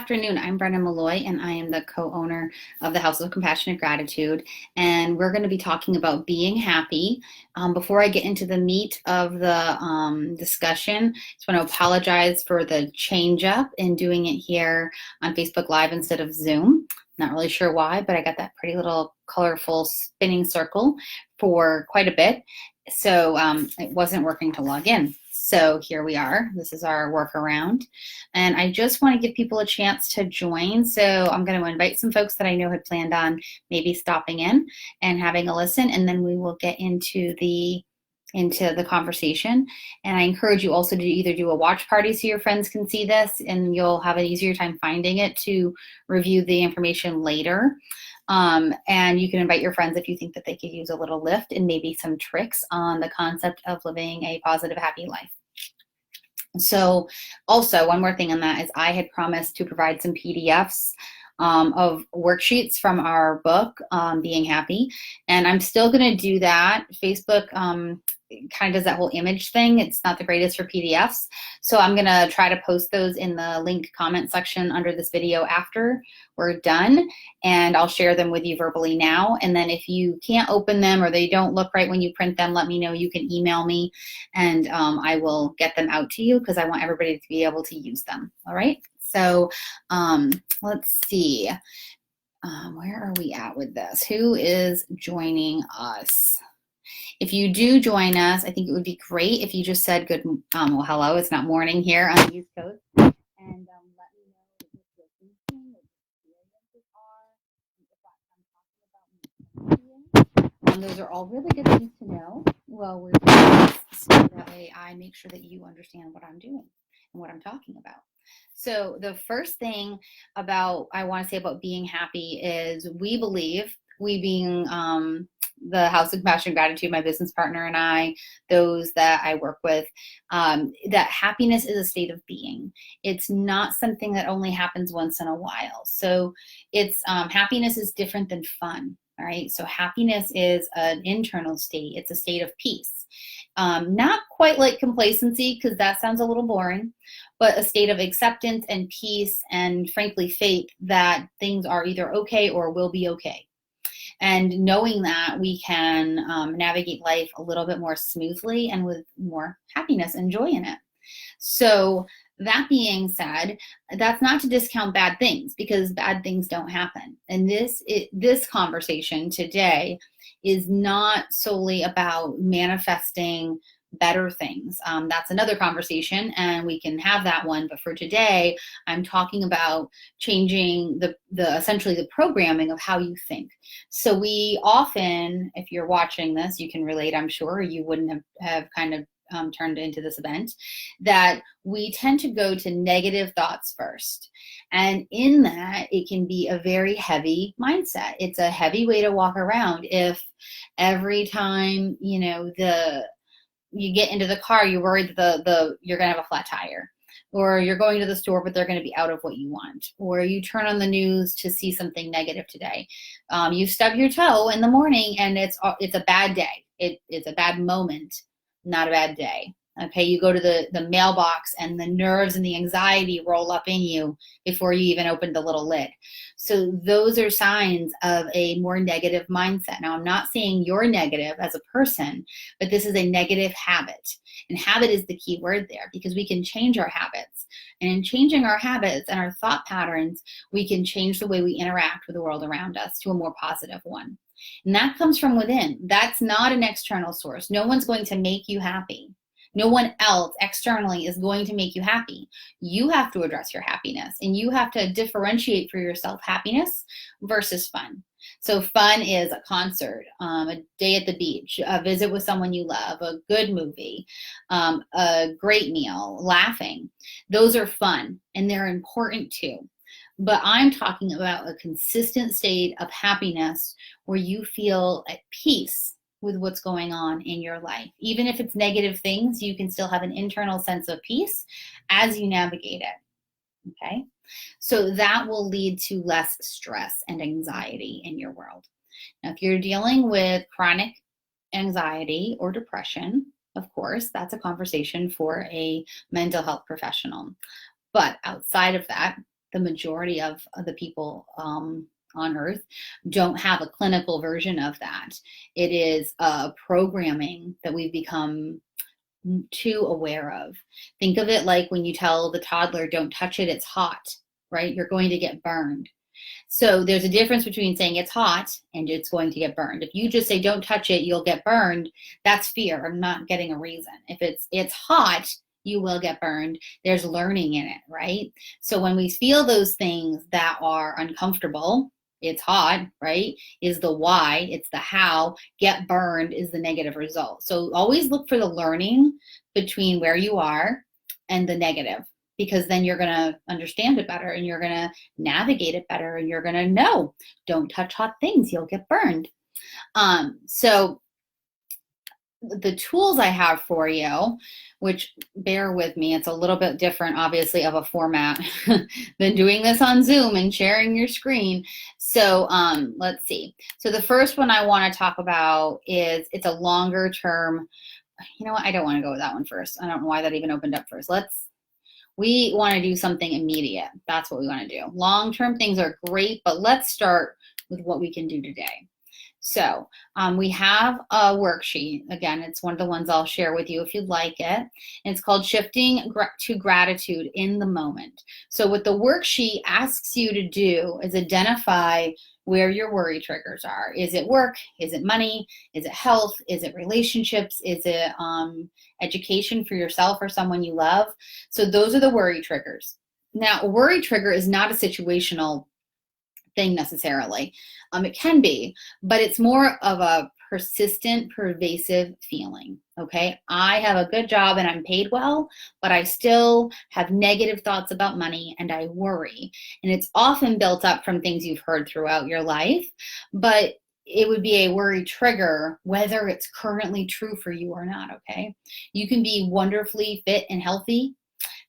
afternoon. I'm Brennyn Malloy, and I am the co-owner of the House of Compassionate Gratitude. And we're going to be talking about being happy. Before I get into the meat of the discussion, I just want to apologize for the change up in doing it here on Facebook Live instead of Zoom. Not really sure why, but I got that pretty little colorful spinning circle for quite a bit. So it wasn't working to log in. So here we are. This is our workaround. And I just want to give people a chance to join. So I'm going to invite some folks that I know had planned on maybe stopping in and having a listen, and then we will get into the conversation. And I encourage you also to either do a watch party so your friends can see this and you'll have an easier time finding it to review the information later. And you can invite your friends if you think that they could use a little lift and maybe some tricks on the concept of living a positive, happy life. So also one more thing on that is I had promised to provide some PDFs of worksheets from our book, Being Happy. And I'm still going to do that. Facebook kind of does that whole image thing. It's not the greatest for PDFs. So I'm going to try to post those in the link comment section under this video after we're done. And I'll share them with you verbally now. And then if you can't open them or they don't look right when you print them, let me know. You can email me and I will get them out to you because I want everybody to be able to use them. All right. So let's see, where are we at with this? Who is joining us? If you do join us, I think it would be great if you just said good, well, hello, it's not morning here on the East Coast, and let me know what you're thinking, what your experiences are, and if that's what I'm talking about. Those are all really good things to know while we're doing this, so that way I make sure that you understand what I'm doing and what I'm talking about. So the first thing I want to say about being happy is we believe, we being the House of Compassion and Gratitude, my business partner and I, those that I work with, that happiness is a state of being. It's not something that only happens once in a while. So it's happiness is different than fun. All right. So happiness is an internal state. It's a state of peace. Not quite like complacency, because that sounds a little boring, but a state of acceptance and peace and frankly faith that things are either okay or will be okay. And knowing that we can navigate life a little bit more smoothly and with more happiness and joy in it. So that being said, that's not to discount bad things, because bad things don't happen. And this conversation today is not solely about manifesting better things. That's another conversation and we can have that one. But for today, I'm talking about changing the essentially the programming of how you think. So we often, if you're watching this, you can relate, I'm sure, you wouldn't have kind of turned into this event, that we tend to go to negative thoughts first. And in that, it can be a very heavy mindset. It's a heavy way to walk around if every time, you get into the car, you're worried that you're going to have a flat tire, or you're going to the store, but they're going to be out of what you want, or you turn on the news to see something negative today. You stub your toe in the morning and it's a bad day. It's a bad moment, not a bad day. Okay, you go to the mailbox and the nerves and the anxiety roll up in you before you even open the little lid. So those are signs of a more negative mindset. Now, I'm not saying you're negative as a person, but this is a negative habit. And habit is the key word there, because we can change our habits. And in changing our habits and our thought patterns, we can change the way we interact with the world around us to a more positive one. And that comes from within. That's not an external source. No one's going to make you happy. No one else externally is going to make you happy. You have to address your happiness, and you have to differentiate for yourself happiness versus fun. So fun is a concert, a day at the beach, a visit with someone you love, a good movie, a great meal, laughing. Those are fun, and they're important too. But I'm talking about a consistent state of happiness where you feel at peace with what's going on in your life. Even if it's negative things, you can still have an internal sense of peace as you navigate it. Okay? So that will lead to less stress and anxiety in your world. Now, if you're dealing with chronic anxiety or depression, of course, that's a conversation for a mental health professional. But outside of that, the majority of the people on earth don't have a clinical version of that. It is programming that we've become too aware of. Think of it like when you tell the toddler, don't touch it, it's hot, right? You're going to get burned. So there's a difference between saying it's hot and it's going to get burned. If you just say don't touch it, you'll get burned, that's fear. I'm not getting a reason. If it's hot, you will get burned. There's learning in it, right? So when we feel those things that are uncomfortable, it's hot, right, is the why, it's the how, get burned is the negative result. So always look for the learning between where you are and the negative, because then you're going to understand it better and you're going to navigate it better and you're going to know, don't touch hot things, you'll get burned. So the tools I have for you, which bear with me, it's a little bit different, obviously, of a format than doing this on Zoom and sharing your screen. So let's see. So the first one I want to talk about is, it's a longer term. You know what? I don't want to go with that one first. I don't know why that even opened up first. We want to do something immediate. That's what we want to do. Long-term things are great, but let's start with what we can do today. So we have a worksheet. Again, it's one of the ones I'll share with you if you'd like it. And it's called Shifting to Gratitude in the Moment. So what the worksheet asks you to do is identify where your worry triggers are. Is it work? Is it money? Is it health? Is it relationships? Is it education for yourself or someone you love? So those are the worry triggers. Now, a worry trigger is not a situational thing necessarily. It can be, but it's more of a persistent, pervasive feeling. Okay, I have a good job and I'm paid well, but I still have negative thoughts about money and I worry. And it's often built up from things you've heard throughout your life, but it would be a worry trigger whether it's currently true for you or not. Okay, you can be wonderfully fit and healthy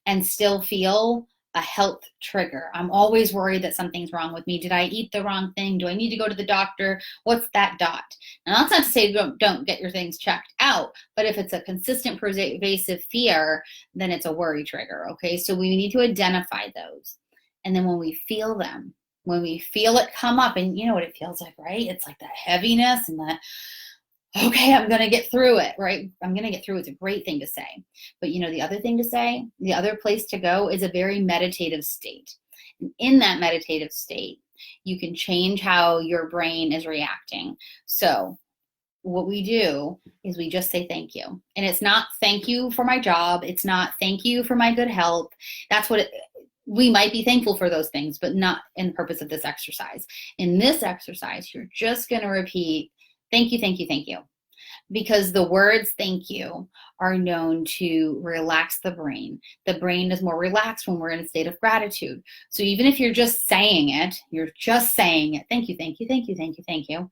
and still feel a health trigger. I'm always worried that something's wrong with me. Did I eat the wrong thing? Do I need to go to the doctor? What's that dot? Now, that's not to say don't get your things checked out, but if it's a consistent, pervasive fear, then it's a worry trigger, okay? So we need to identify those. And then when we feel them, when we feel it come up, and you know what it feels like, right? It's like that heaviness and that, okay, I'm going to get through it, right? I'm going to get through it. It's a great thing to say. But you know, the other thing to say, the other place to go is a very meditative state. And in that meditative state, you can change how your brain is reacting. So what we do is we just say thank you. And it's not thank you for my job. It's not thank you for my good health. That's what we might be thankful for those things, but not in the purpose of this exercise. In this exercise, you're just going to repeat, thank you, thank you, thank you. Because the words thank you are known to relax the brain. The brain is more relaxed when we're in a state of gratitude. So even if you're just saying it, thank you, thank you, thank you, thank you, thank you,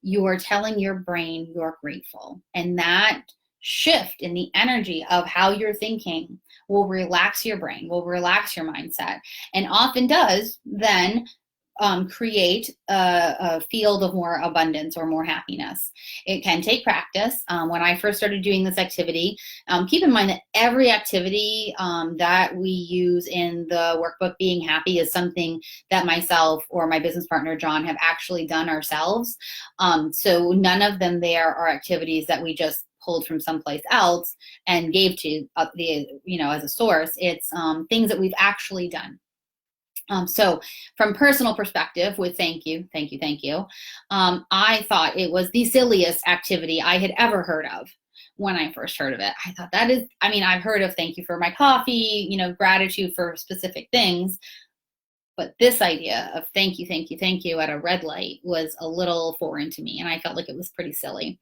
you are telling your brain you're grateful. And that shift in the energy of how you're thinking will relax your brain, will relax your mindset, and often does then create a field of more abundance or more happiness. It can take practice. When I first started doing this activity, keep in mind that every activity that we use in the workbook, Being Happy, is something that myself or my business partner, John, have actually done ourselves. So none of them there are activities that we just pulled from someplace else and gave to as a source. It's things that we've actually done. So from personal perspective with thank you, thank you, thank you, I thought it was the silliest activity I had ever heard of when I first heard of it. I thought I've heard of thank you for my coffee, gratitude for specific things. But this idea of thank you, thank you, thank you at a red light was a little foreign to me, and I felt like it was pretty silly.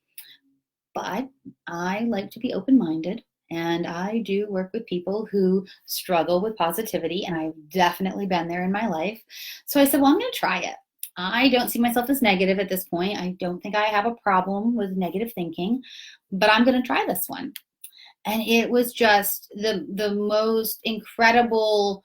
But I like to be open-minded. And I do work with people who struggle with positivity, and I've definitely been there in my life. So I said, well, I'm going to try it. I don't see myself as negative at this point. I don't think I have a problem with negative thinking, but I'm going to try this one. And it was just the most incredible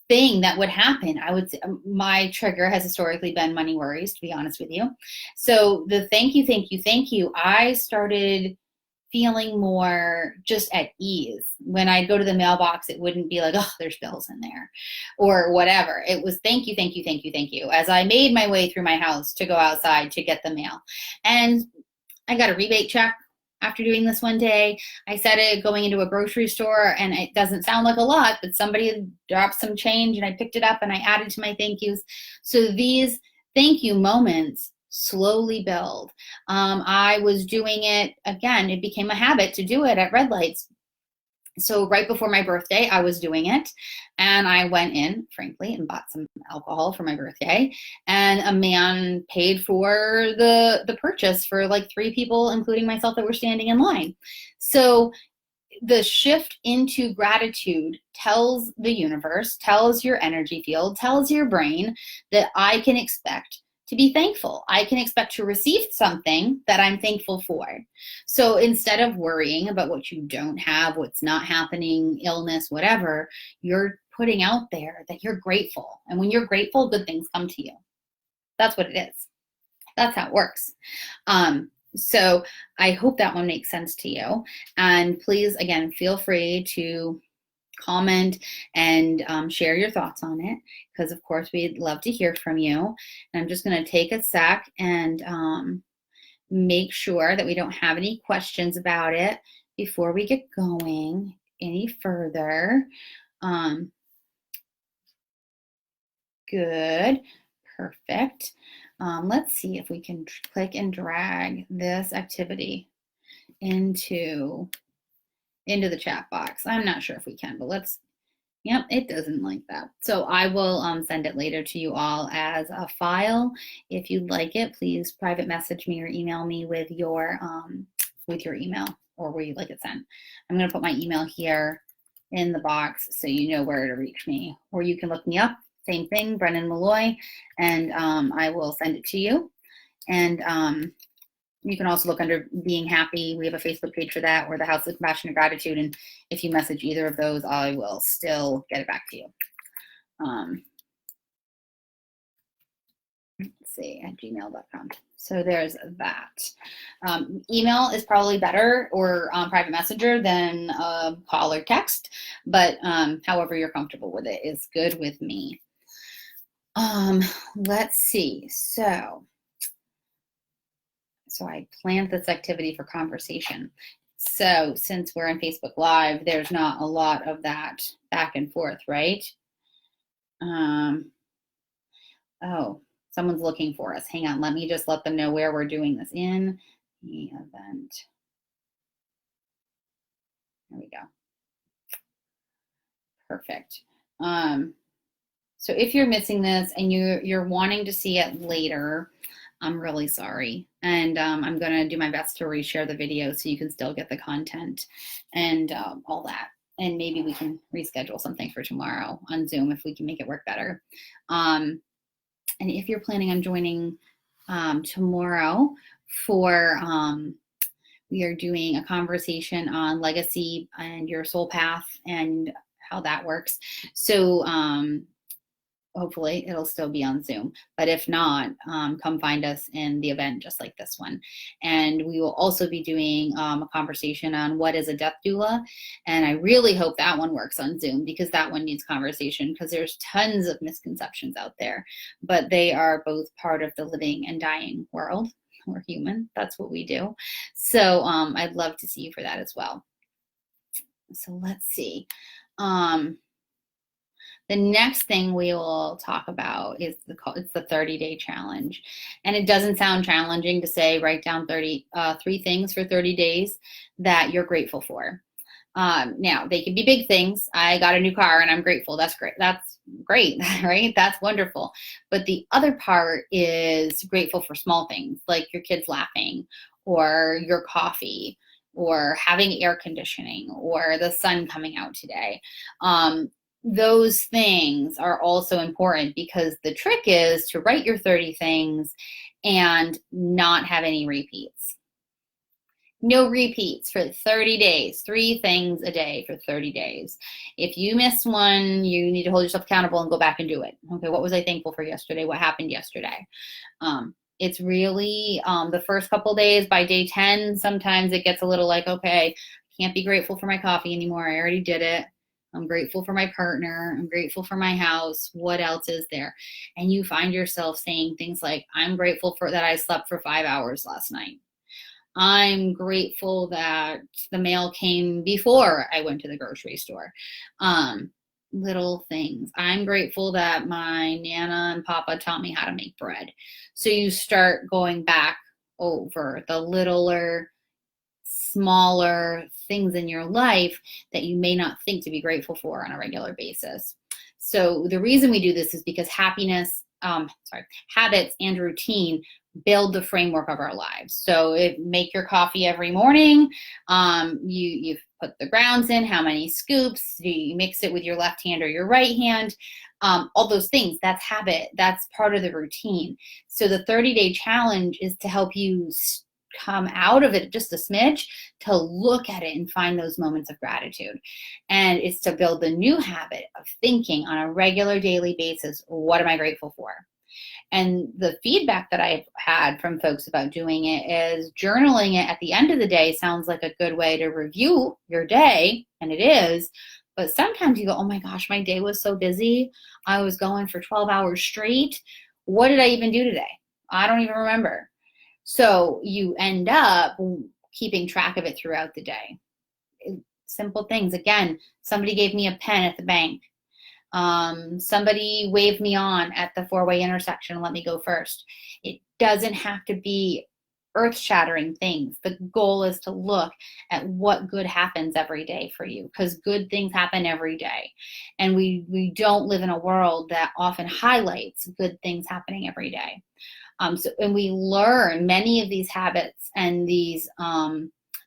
thing that would happen. I would say my trigger has historically been money worries, to be honest with you. So the thank you, thank you, thank you, I started feeling more just at ease. When I'd go to the mailbox, it wouldn't be like, oh, there's bills in there or whatever. It was thank you, thank you, thank you, thank you, as I made my way through my house to go outside to get the mail. And I got a rebate check after doing this one day. I said it going into a grocery store, and it doesn't sound like a lot, but somebody dropped some change and I picked it up and I added to my thank yous. So these thank you moments slowly build. I was doing it again. It became a habit to do it at red lights. So right before my birthday, I was doing it, and I went in, frankly, and bought some alcohol for my birthday, and a man paid for the purchase for like 3 people, including myself, that were standing in line. So the shift into gratitude tells the universe, tells your energy field, tells your brain that I can expect to be thankful. I can expect to receive something that I'm thankful for. So instead of worrying about what you don't have, what's not happening, illness, whatever, you're putting out there that you're grateful. And when you're grateful, good things come to you. That's what it is. That's how it works. So I hope that one makes sense to you. And please, again, feel free to comment and share your thoughts on it, because of course we'd love to hear from you. And I'm just going to take a sec and make sure that we don't have any questions about it before we get going any further. Good, perfect. Let's see if we can click and drag this activity into the chat box. I'm not sure if we can, but let's, yep, it doesn't like that. So I will send it later to you all as a file. If you'd like it, please private message me or email me with your email or where you'd like it sent. I'm going to put my email here in the box so you know where to reach me. Or you can look me up, same thing, Brennyn Malloy, and I will send it to you. And you can also look under Being Happy. We have a Facebook page for that, or the House of Compassion and Gratitude. And if you message either of those, I will still get it back to you. Let's see, at gmail.com. So there's that. Email is probably better, or private messenger, than call or text. But however you're comfortable with it is good with me. Let's see. So I planned this activity for conversation. So since we're on Facebook Live, there's not a lot of that back and forth, right? Oh, someone's looking for us. Hang on, let me just let them know where we're doing this in the event. There we go. Perfect. So if you're missing this and you're wanting to see it later, I'm really sorry. And I'm going to do my best to reshare the video so you can still get the content and all that. And maybe we can reschedule something for tomorrow on Zoom if we can make it work better. And if you're planning on joining tomorrow for, we are doing a conversation on legacy and your soul path and how that works. So hopefully it'll still be on Zoom, but if not, come find us in the event just like this one. And we will also be doing a conversation on what is a death doula. And I really hope that one works on Zoom, because that one needs conversation, because there's tons of misconceptions out there, but they are both part of the living and dying world. We're human, that's what we do. So I'd love to see you for that as well. So let's see. The next thing we will talk about is it's the 30-day challenge. And it doesn't sound challenging to say write down 3 things for 30 days that you're grateful for. Now, they can be big things. I got a new car and I'm grateful. That's great. That's great, right? That's wonderful. But the other part is grateful for small things, like your kids laughing, or your coffee, or having air conditioning, or the sun coming out today. Those things are also important, because the trick is to write your 30 things and not have any repeats. No repeats for 30 days, 3 things a day for 30 days. If you miss one, you need to hold yourself accountable and go back and do it. Okay, what was I thankful for yesterday? What happened yesterday? It's really the first couple days. By day 10, sometimes it gets a little like, okay, can't be grateful for my coffee anymore. I already did it. I'm grateful for my partner. I'm grateful for my house. What else is there? And you find yourself saying things like, I'm grateful for that I slept for 5 hours last night. I'm grateful that the mail came before I went to the grocery store. Little things. I'm grateful that my Nana and Papa taught me how to make bread. So you start going back over the littler, smaller things in your life that you may not think to be grateful for on a regular basis. So the reason we do this is because habits and routine build the framework of our lives. So make your coffee every morning. You put the grounds in, how many scoops, do you mix it with your left hand or your right hand? All those things, that's habit. That's part of the routine. So the 30-day challenge is to help you come out of it just a smidge, to look at it and find those moments of gratitude. And it's to build the new habit of thinking on a regular daily basis, what am I grateful for? And the feedback that I've had from folks about doing it is journaling it at the end of the day sounds like a good way to review your day, and it is. But sometimes you go, oh my gosh, my day was so busy. I was going for 12 hours straight. What did I even do today? I don't even remember. So you end up keeping track of it throughout the day. Simple things. Again, somebody gave me a pen at the bank. Somebody waved me on at the four-way intersection and let me go first. It doesn't have to be earth-shattering things. The goal is to look at what good happens every day for you, because good things happen every day. And we don't live in a world that often highlights good things happening every day. And we learn many of these habits and these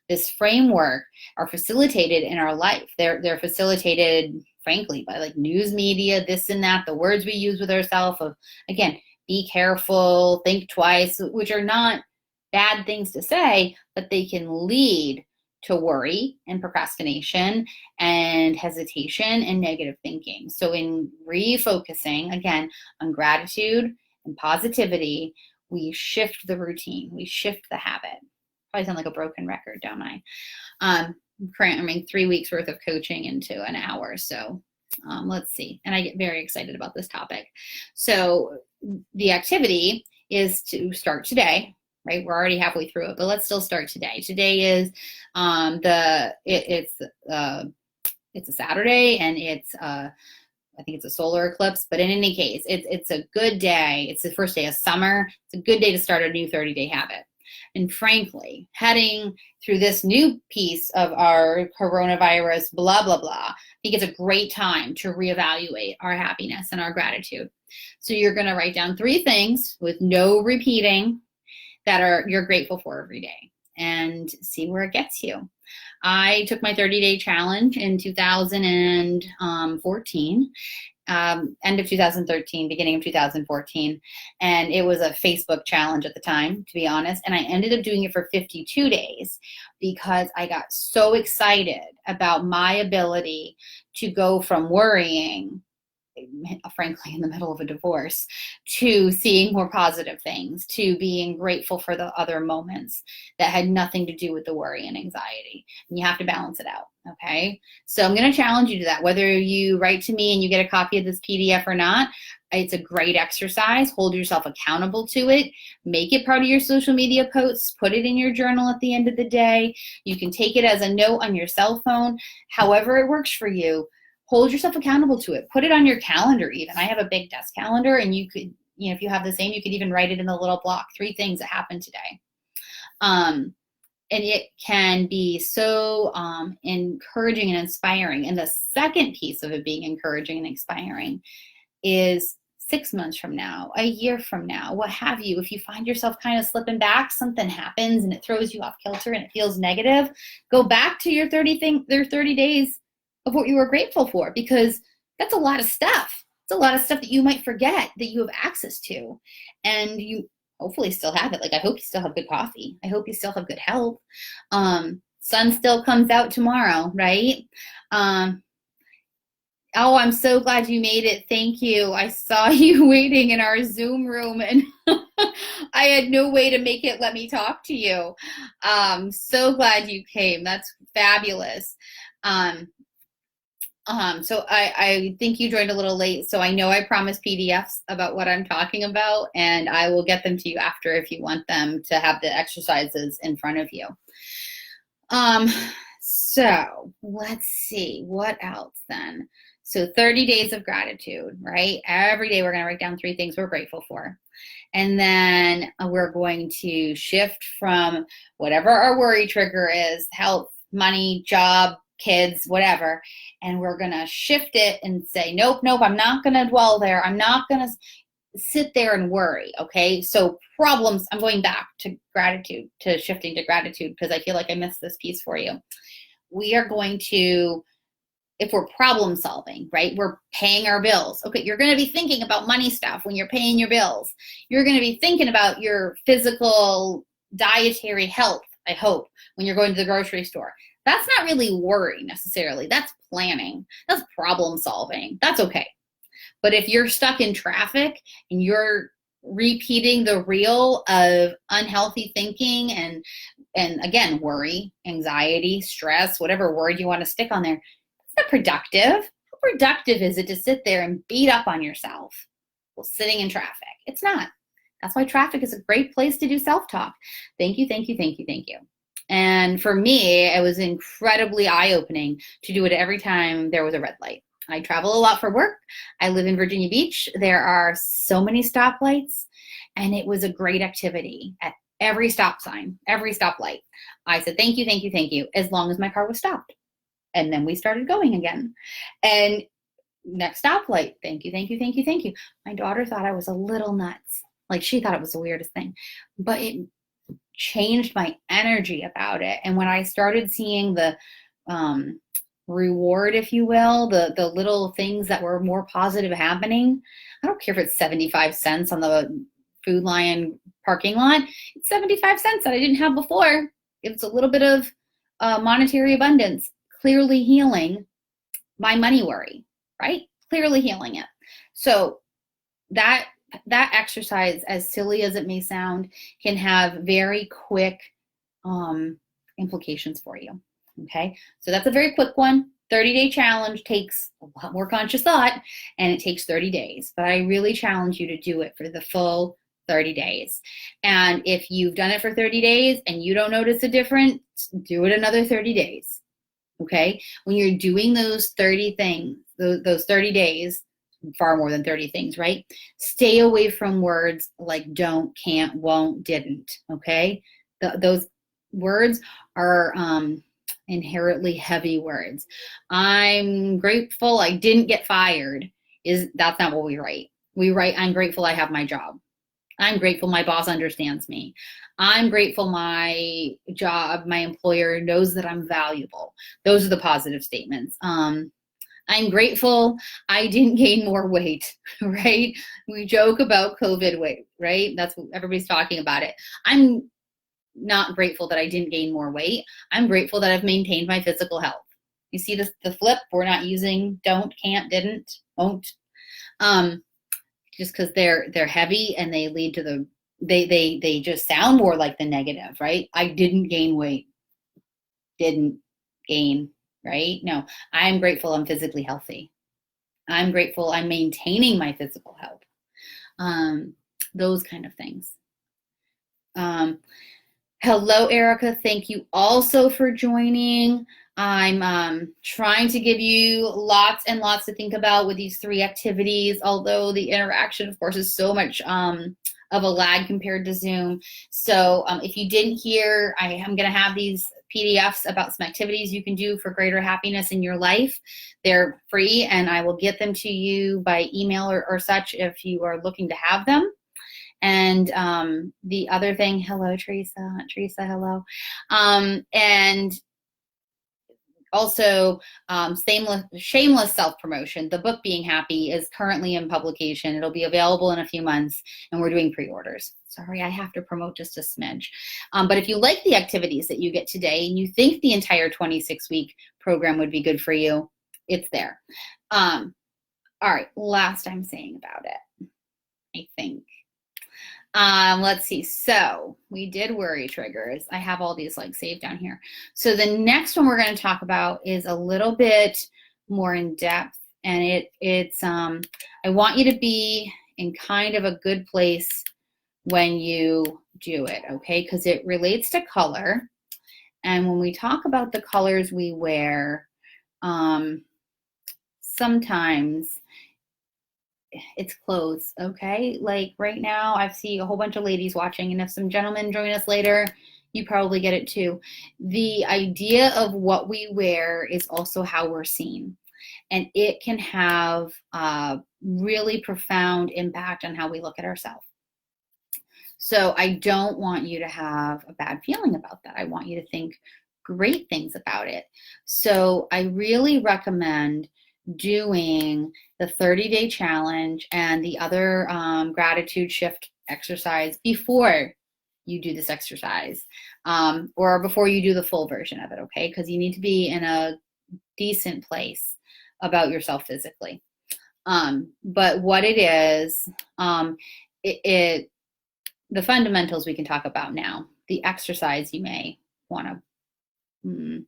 this framework are facilitated in our life. They're facilitated, frankly, by like news media, this and that, the words we use with ourselves of, again, be careful, think twice, which are not bad things to say, but they can lead to worry and procrastination and hesitation and negative thinking. So in refocusing, again, on gratitude and positivity, we shift the routine, we shift the habit. Probably sound like a broken record, don't I? I'm 3 weeks worth of coaching into an hour. So let's see. And I get very excited about this topic. So the activity is to start today, right? We're already halfway through it, but let's still start today. Today is it's a Saturday, and it's I think it's a solar eclipse, but in any case, it's a good day. It's the first day of summer. It's a good day to start a new 30-day habit. And frankly, heading through this new piece of our coronavirus, blah, blah, blah, I think it's a great time to reevaluate our happiness and our gratitude. So you're going to write down 3 things with no repeating that you're grateful for every day, and see where it gets you. I took my 30-day challenge in 2014, end of 2013, beginning of 2014. And it was a Facebook challenge at the time, to be honest. And I ended up doing it for 52 days because I got so excited about my ability to go from worrying, frankly, in the middle of a divorce, to seeing more positive things, to being grateful for the other moments that had nothing to do with the worry and anxiety. And you have to balance it out, okay? So I'm going to challenge you to that. Whether you write to me and you get a copy of this PDF or not, it's a great exercise. Hold yourself accountable to it. Make it part of your social media posts. Put it in your journal at the end of the day. You can take it as a note on your cell phone, however it works for you. Hold yourself accountable to it. Put it on your calendar even. I have a big desk calendar, and you could, if you have the same, you could even write it in the little block, 3 things that happened today. And it can be so encouraging and inspiring. And the second piece of it being encouraging and inspiring is 6 months from now, a year from now, what have you, if you find yourself kind of slipping back, something happens and it throws you off kilter and it feels negative, go back to your 30 days of what you were grateful for, because that's a lot of stuff. It's a lot of stuff that you might forget that you have access to, and you hopefully still have it. Like, I hope you still have good coffee. I hope you still have good health. Sun still comes out tomorrow, right? Oh, I'm so glad you made it. Thank you. I saw you waiting in our Zoom room and I had no way to make it let me talk to you. So glad you came. That's fabulous. Um, so I think you joined a little late, so I know I promised PDFs about what I'm talking about, and I will get them to you after if you want them to have the exercises in front of you. So let's see, what else then? So 30 days of gratitude, right? Every day we're going to write down 3 things we're grateful for. And then we're going to shift from whatever our worry trigger is, health, money, job, kids, whatever. And we're going to shift it and say, nope, I'm not going to dwell there. I'm not going to sit there and worry. Okay. So problems, I'm going back to gratitude, to shifting to gratitude, because I feel like I missed this piece for you. We are going to, if we're problem solving, right? We're paying our bills. Okay, you're going to be thinking about money stuff when you're paying your bills. You're going to be thinking about your physical, dietary health, I hope, when you're going to the grocery store. That's not really worry necessarily. That's planning. That's problem solving. That's okay. But if you're stuck in traffic and you're repeating the reel of unhealthy thinking and again, worry, anxiety, stress, whatever word you want to stick on there, it's not productive. How productive is it to sit there and beat up on yourself while sitting in traffic? It's not. That's why traffic is a great place to do self-talk. Thank you, thank you, thank you, thank you. And for me, it was incredibly eye-opening to do it every time there was a red light. I travel a lot for work. I live in Virginia Beach. There are so many stoplights, and it was a great activity at every stop sign, every stoplight. I said, thank you, thank you, thank you, as long as my car was stopped. And then we started going again. And next stoplight, thank you, thank you, thank you, thank you. My daughter thought I was a little nuts. Like, she thought it was the weirdest thing. But it changed my energy about it. And when I started seeing the reward, if you will, the little things that were more positive happening, I don't care if it's 75 cents on the Food Lion parking lot. It's 75 cents that I didn't have before. It's a little bit of monetary abundance, clearly healing my money worry, right? Clearly healing it. So that exercise, as silly as it may sound, can have very quick implications for you. Okay, so that's a very quick one. 30-day challenge takes a lot more conscious thought, and it takes 30 days. But I really challenge you to do it for the full 30 days. And if you've done it for 30 days and you don't notice a difference, do it another 30 days. Okay, when you're doing those 30 things, those 30 days, far more than 30 things, right? Stay away from words like don't, can't, won't, didn't. Okay, those words are inherently heavy words. I'm grateful I didn't get fired. That's not what we write. We write, I'm grateful I have my job. I'm grateful my boss understands me. I'm grateful my job, my employer knows that I'm valuable. Those are the positive statements. I'm grateful I didn't gain more weight, right? We joke about COVID weight, right? That's what everybody's talking about it. I'm not grateful that I didn't gain more weight. I'm grateful that I've maintained my physical health. You see this, the flip, we're not using don't, can't, didn't, won't, just because they're heavy and they lead to the, they just sound more like the negative, right? I didn't gain weight, didn't gain, right? No, I'm grateful I'm physically healthy. I'm grateful I'm maintaining my physical health. Those kind of things. Hello, Erica. Thank you also for joining. I'm trying to give you lots and lots to think about with these 3 activities, although the interaction, of course, is so much of a lag compared to Zoom. So if you didn't hear, I am going to have these PDFs about some activities you can do for greater happiness in your life. They're free, and I will get them to you by email or such if you are looking to have them. And the other thing, hello, Teresa, hello. And also, shameless self-promotion. The book Being Happy is currently in publication. It'll be available in a few months, and we're doing pre-orders. Sorry, I have to promote just a smidge. But if you like the activities that you get today and you think the entire 26-week program would be good for you, it's there. All right, last I'm saying about it, I think. Let's see. So we did worry triggers. I have all these like saved down here. So the next one we're going to talk about is a little bit more in depth, and it's I want you to be in kind of a good place when you do it, okay? Because it relates to color. And when we talk about the colors we wear, sometimes it's clothes, okay? Like right now, I see a whole bunch of ladies watching, and if some gentlemen join us later, you probably get it too. The idea of what we wear is also how we're seen, and it can have a really profound impact on how we look at ourselves. So I don't want you to have a bad feeling about that. I want you to think great things about it. So I really recommend doing the 30-day challenge and the other gratitude shift exercise before you do this exercise, or before you do the full version of it, okay? Because you need to be in a decent place about yourself physically. But what it is, the fundamentals we can talk about now. The exercise you may want to,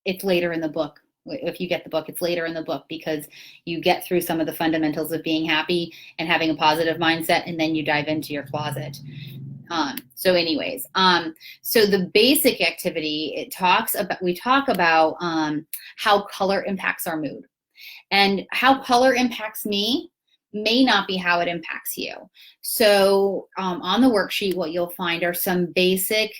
it's later in the book. If you get the book, it's later in the book, because you get through some of the fundamentals of being happy and having a positive mindset, and then you dive into your closet. So anyways, so the basic activity, we talk about how color impacts our mood, and how color impacts me may not be how it impacts you. So on the worksheet, what you'll find are some basic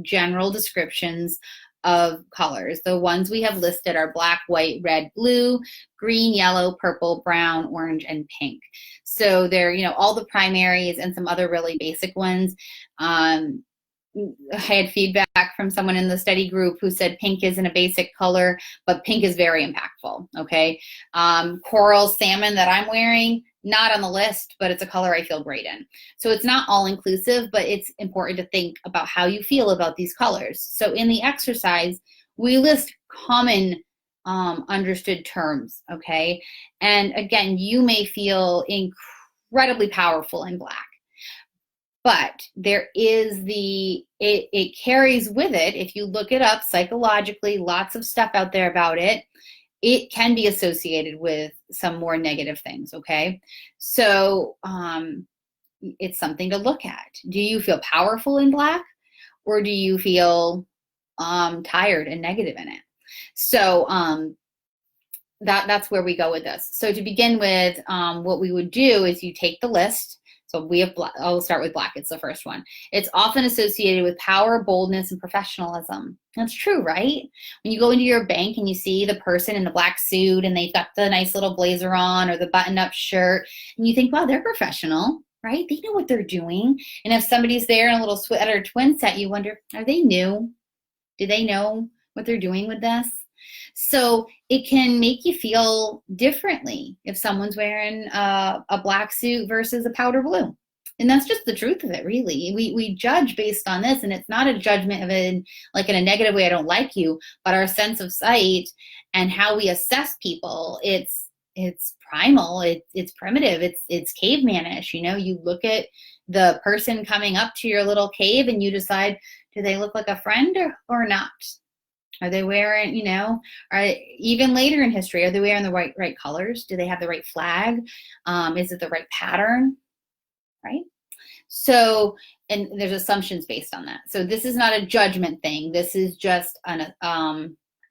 general descriptions of colors. The ones we have listed are black, white, red, blue, green, yellow, purple, brown, orange, and pink. So they're, all the primaries and some other really basic ones. I had feedback from someone in the study group who said pink isn't a basic color, but pink is very impactful, okay? Coral salmon that I'm wearing, not on the list, but it's a color I feel great in. So it's not all inclusive, but it's important to think about how you feel about these colors. So in the exercise, we list common understood terms, okay? And again, you may feel incredibly powerful in black. But there is it carries with it, if you look it up psychologically, lots of stuff out there about it, it can be associated with some more negative things, okay? So it's something to look at. Do you feel powerful in black, or do you feel tired and negative in it? So that's where we go with this. So to begin with, what we would do is you take the list. So we have black. I'll start with black. It's the first one. It's often associated with power, boldness, and professionalism. That's true, right? When you go into your bank and you see the person in the black suit and they've got the nice little blazer on or the button-up shirt, and you think, wow, they're professional, right? They know what they're doing. And if somebody's there in a little sweater twin set, you wonder, are they new? Do they know what they're doing with this? So it can make you feel differently if someone's wearing a black suit versus a powder blue. And that's just the truth of it, really. We judge based on this, and it's not a judgment of it like in a negative way, I don't like you, but our sense of sight and how we assess people, it's primal, it's primitive, it's cavemanish. You look at the person coming up to your little cave and you decide, do they look like a friend or not? Are they wearing, even later in history, are they wearing the right colors? Do they have the right flag? Is it the right pattern? Right? So, and there's assumptions based on that. So this is not a judgment thing. This is just an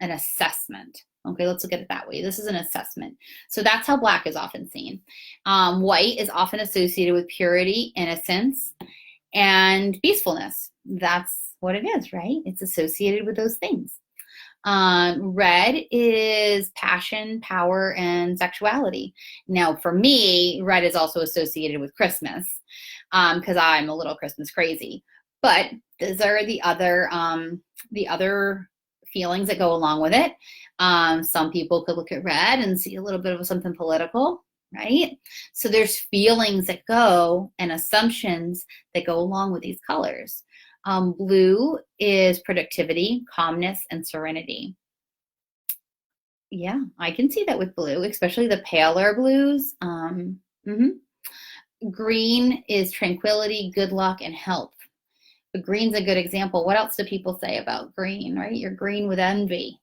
assessment. Okay, let's look at it that way. This is an assessment. So that's how black is often seen. White is often associated with purity, innocence, and peacefulness. That's what it is, right? It's associated with those things. Red is passion, power, and sexuality. Now, for me, red is also associated with Christmas, because I'm a little Christmas crazy. But those are the other feelings that go along with it. Some people could look at red and see a little bit of something political, right? So there's feelings that go and assumptions that go along with these colors. Blue is productivity, calmness, and serenity. Yeah, I can see that with blue, especially the paler blues. Mhm. Green is tranquility, good luck, and health. But green's a good example. What else do people say about green, right? You're green with envy,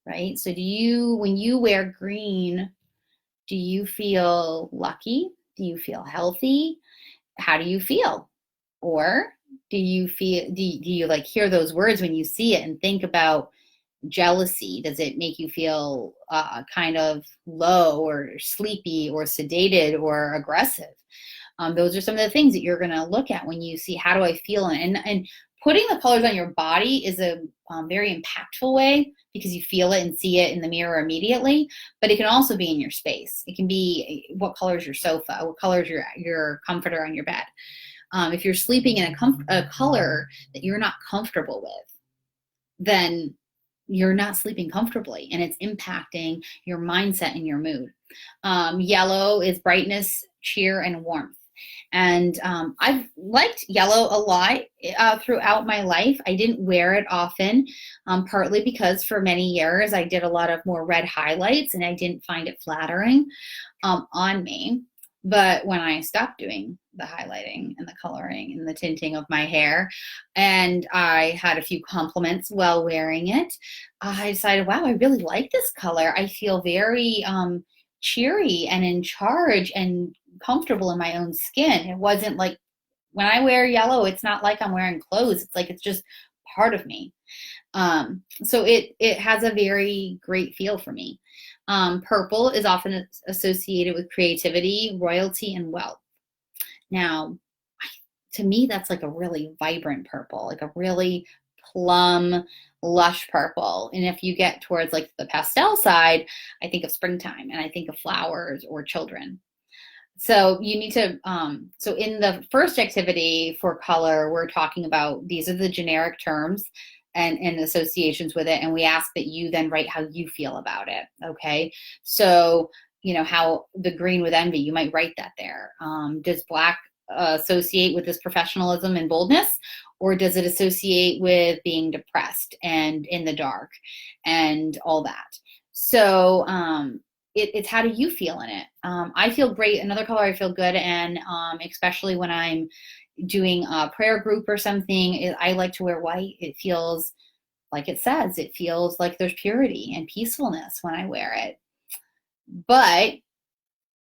right? So when you wear green, do you feel lucky? Do you feel healthy? How do you feel? Or do you like hear those words when you see it and think about jealousy? Does it make you feel kind of low or sleepy or sedated or aggressive? Those are some of the things that you're going to look at when you see how do I feel. And putting the colors on your body is a very impactful way because you feel it and see it in the mirror immediately. But it can also be in your space. It can be what color is your sofa, what color is your comforter on your bed. If you're sleeping in a color that you're not comfortable with, then you're not sleeping comfortably and it's impacting your mindset and your mood. Yellow is brightness, cheer, and warmth. And I've liked yellow a lot throughout my life. I didn't wear it often, partly because for many years I did a lot of more red highlights and I didn't find it flattering on me. But when I stopped doing the highlighting and the coloring and the tinting of my hair, and I had a few compliments while wearing it, I decided, wow, I really like this color. I feel very cheery and in charge and comfortable in my own skin. It wasn't like when I wear yellow, it's not like I'm wearing clothes. It's like it's just part of me. So it has a very great feel for me. Purple is often associated with creativity, royalty, and wealth. Now, to me, that's like a really vibrant purple, like a really plum, lush purple. And if you get towards like the pastel side, I think of springtime and I think of flowers or children. So you need to, so in the first activity for color, we're talking about these are the generic terms and associations with it. And we ask that you then write how you feel about it. Okay. So, how the green with envy, you might write that there. Does black associate with this professionalism and boldness, or does it associate with being depressed and in the dark and all that? So, it's how do you feel in it? I feel great. Another color I feel good in, especially when I'm doing a prayer group or something, I like to wear white. It feels like it says, it feels like there's purity and peacefulness when I wear it. But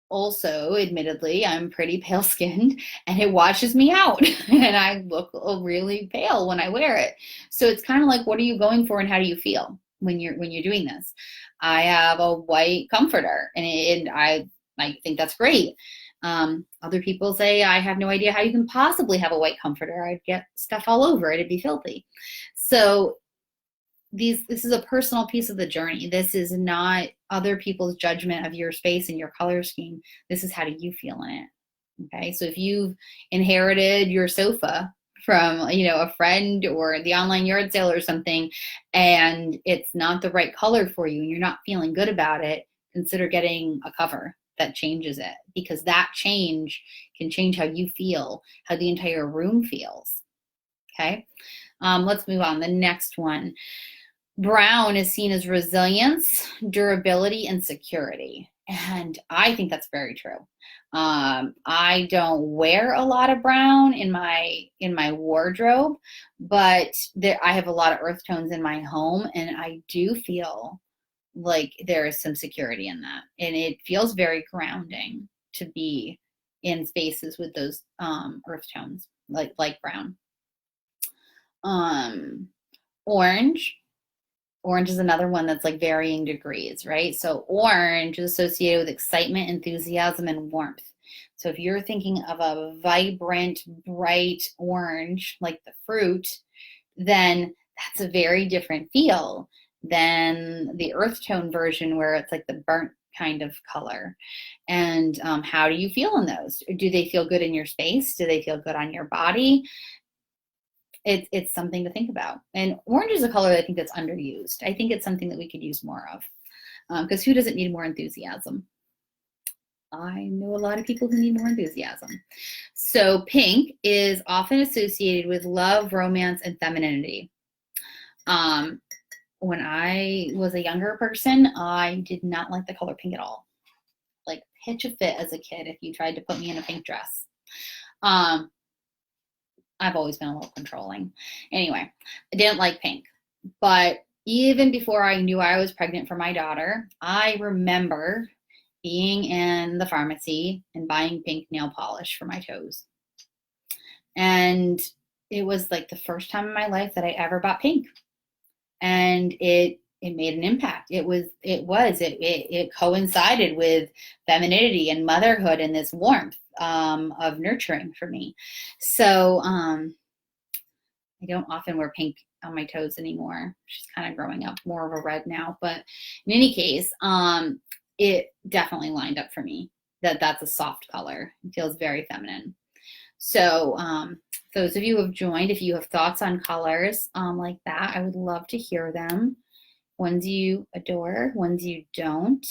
also, admittedly, I'm pretty pale skinned and it washes me out and I look really pale when I wear it. So it's kind of like, what are you going for and how do you feel when you're doing this? I have a white comforter and I think that's great. Other people say, I have no idea how you can possibly have a white comforter. I'd get stuff all over it. It'd be filthy. So this is a personal piece of the journey. This is not other people's judgment of your space and your color scheme. This is how do you feel in it. Okay. So if you've inherited your sofa from, a friend or the online yard sale or something, and it's not the right color for you and you're not feeling good about it, consider getting a cover that changes it, because that change can change how you feel, how the entire room feels. Okay. Let's move on. The next one. Brown is seen as resilience, durability, and security. And I think that's very true. I don't wear a lot of brown in my wardrobe, but I have a lot of earth tones in my home, and I do feel like there is some security in that. And it feels very grounding to be in spaces with those earth tones, like brown. Orange. Orange is another one that's like varying degrees, right? So orange is associated with excitement, enthusiasm, and warmth. So if you're thinking of a vibrant, bright orange, like the fruit, then that's a very different feel than the earth tone version where it's like the burnt kind of color. And how do you feel in those? Do they feel good in your space? Do they feel good on your body? It's something to think about. And orange is a color that I think that's underused. I think it's something that we could use more of, because who doesn't need more enthusiasm? I know a lot of people who need more enthusiasm. So pink is often associated with love, romance, and femininity. when I was a younger person, I did not like the color pink at all. Like pitch a fit as a kid if you tried to put me in a pink dress. I've always been a little controlling. Anyway, I didn't like pink. But even before I knew I was pregnant for my daughter, I remember being in the pharmacy and buying pink nail polish for my toes. And it was like the first time in my life that I ever bought pink. And it made an impact. It coincided with femininity and motherhood and this warmth of nurturing for me. So I don't often wear pink on my toes anymore. She's kind of growing up more of a red now. But in any case, it definitely lined up for me that's a soft color. It feels very feminine. So those of you who have joined, if you have thoughts on colors like that, I would love to hear them. Ones you adore, ones you don't.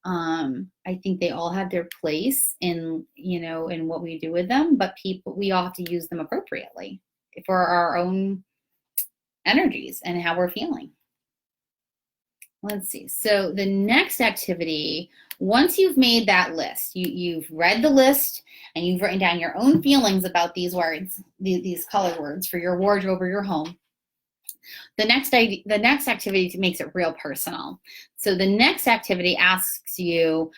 I think they all have their place in what we do with them, but we all have to use them appropriately for our own energies and how we're feeling. Let's see. So the next activity, once you've made that list, you've read the list and you've written down your own feelings about these words, these color words for your wardrobe or your home. The next activity makes it real personal. So the next activity asks you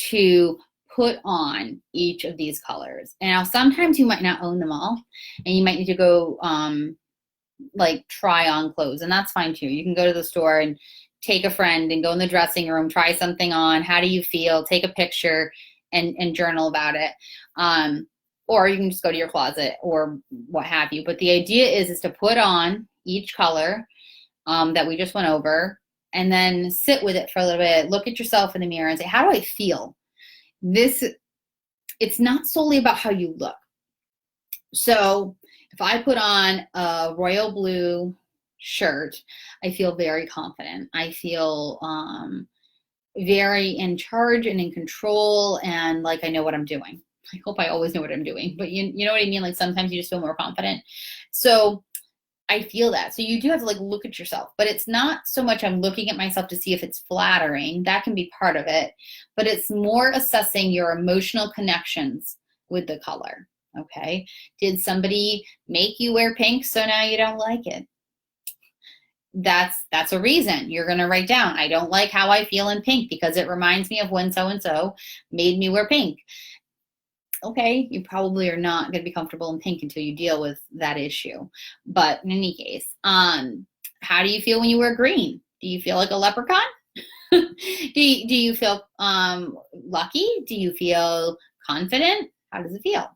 to put on each of these colors. And now sometimes you might not own them all and you might need to go like try on clothes, and that's fine too. You can go to the store and take a friend and go in the dressing room, try something on. How do you feel? Take a picture and journal about it. Or you can just go to your closet or what have you. But the idea is to put on each color that we just went over and then sit with it for a little bit. Look at yourself in the mirror and say, how do I feel? It's not solely about how you look. So if I put on a royal blue shirt, I feel very confident. I feel very in charge and in control and like I know what I'm doing. I hope I always know what I'm doing, but you know what I mean? Like sometimes you just feel more confident. So I feel that. So you do have to like look at yourself, but it's not so much I'm looking at myself to see if it's flattering. That can be part of it, but it's more assessing your emotional connections with the color. Okay. Did somebody make you wear pink so now you don't like it? That's a reason. You're going to write down, I don't like how I feel in pink because it reminds me of when so-and-so made me wear pink. Okay, you probably are not going to be comfortable in pink until you deal with that issue. But in any case, how do you feel when you wear green? Do you feel like a leprechaun? do you feel lucky? Do you feel confident? How does it feel?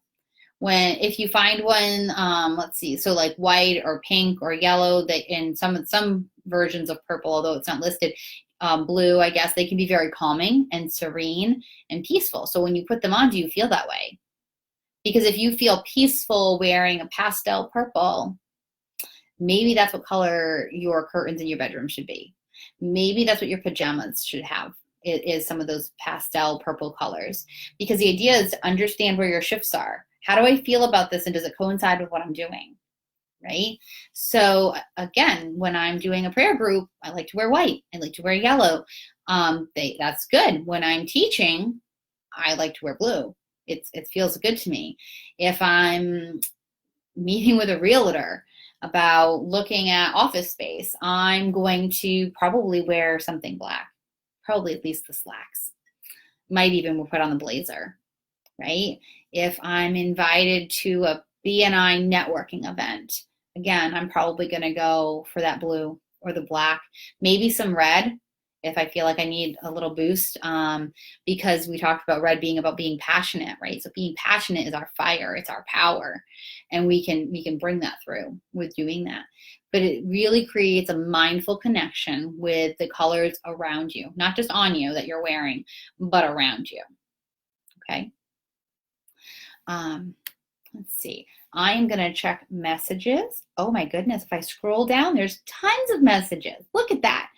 If you find one, let's see, so like white or pink or yellow, that in some versions of purple, although it's not listed, blue, I guess, they can be very calming and serene and peaceful. So when you put them on, do you feel that way? Because if you feel peaceful wearing a pastel purple, maybe that's what color your curtains in your bedroom should be. Maybe that's what your pajamas should have. It is some of those pastel purple colors. Because the idea is to understand where your shifts are. How do I feel about this and does it coincide with what I'm doing? Right? So again, when I'm doing a prayer group, I like to wear white. I like to wear yellow. That's good. When I'm teaching, I like to wear blue. It feels good to me. If I'm meeting with a realtor about looking at office space, I'm going to probably wear something black, probably at least the slacks. Might even put on the blazer, right? If I'm invited to a BNI networking event, again, I'm probably going to go for that blue or the black, maybe some red if I feel like I need a little boost, because we talked about red being about being passionate, right? So being passionate is our fire, it's our power, and we can bring that through with doing that. But it really creates a mindful connection with the colors around you, not just on you that you're wearing, but around you. Okay. Let's see. I am going to check messages. Oh my goodness. If I scroll down, there's tons of messages. Look at that.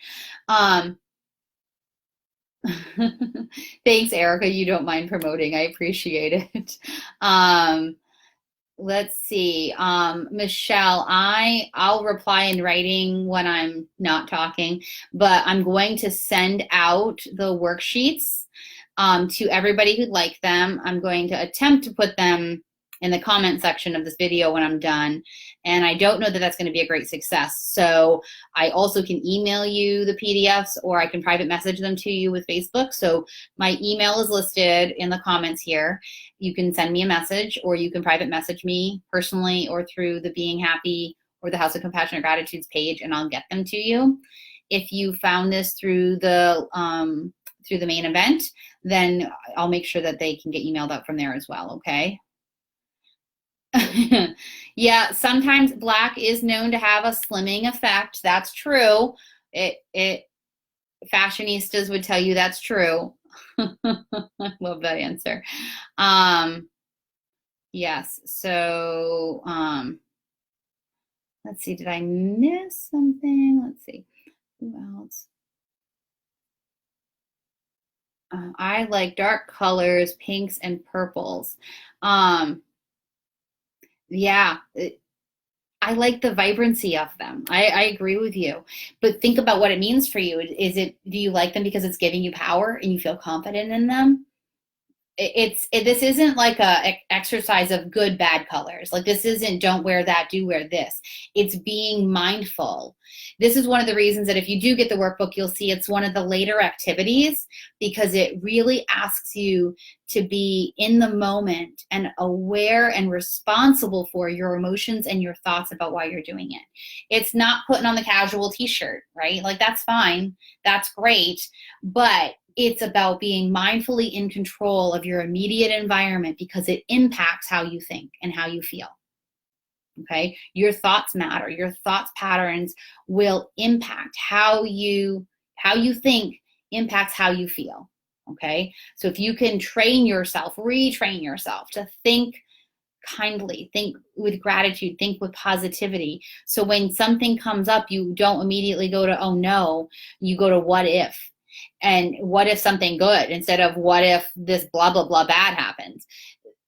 Thanks, Erica. You don't mind promoting. I appreciate it. Let's see. Michelle, I'll reply in writing when I'm not talking, but I'm going to send out the worksheets to everybody who'd like them. I'm going to attempt to put them in the comment section of this video when I'm done. And I don't know that that's going to be a great success. So I also can email you the PDFs, or I can private message them to you with Facebook. So my email is listed in the comments here. You can send me a message, or you can private message me personally or through the Being Happy or the House of Compassionate Gratitudes page, and I'll get them to you. If you found this through the main event, then I'll make sure that they can get emailed out from there as well, okay? Yeah, sometimes black is known to have a slimming effect. That's true. It fashionistas would tell you that's true. I love that answer. Yes, so let's see, did I miss something? Let's see, who else? I like dark colors, pinks and purples. Yeah, I like the vibrancy of them. I agree with you. But think about what it means for you. Do you like them because it's giving you power and you feel confident in them? This isn't like a exercise of good bad colors. Like, this isn't don't wear that, do wear this. It's being mindful. This is one of the reasons that if you do get the workbook, you'll see it's one of the later activities, because it really asks you to be in the moment and aware and responsible for your emotions and your thoughts about why you're doing it. It's not putting on the casual t-shirt, right? Like, that's fine, that's great, but it's about being mindfully in control of your immediate environment, because it impacts how you think and how you feel. Okay? Your thoughts matter. Your thoughts patterns will impact how you think, impacts how you feel. Okay? So if you can train yourself, retrain yourself to think kindly, think with gratitude, think with positivity. So when something comes up, you don't immediately go to, oh no, you go to what if. And what if something good instead of what if this blah, blah, blah bad happens.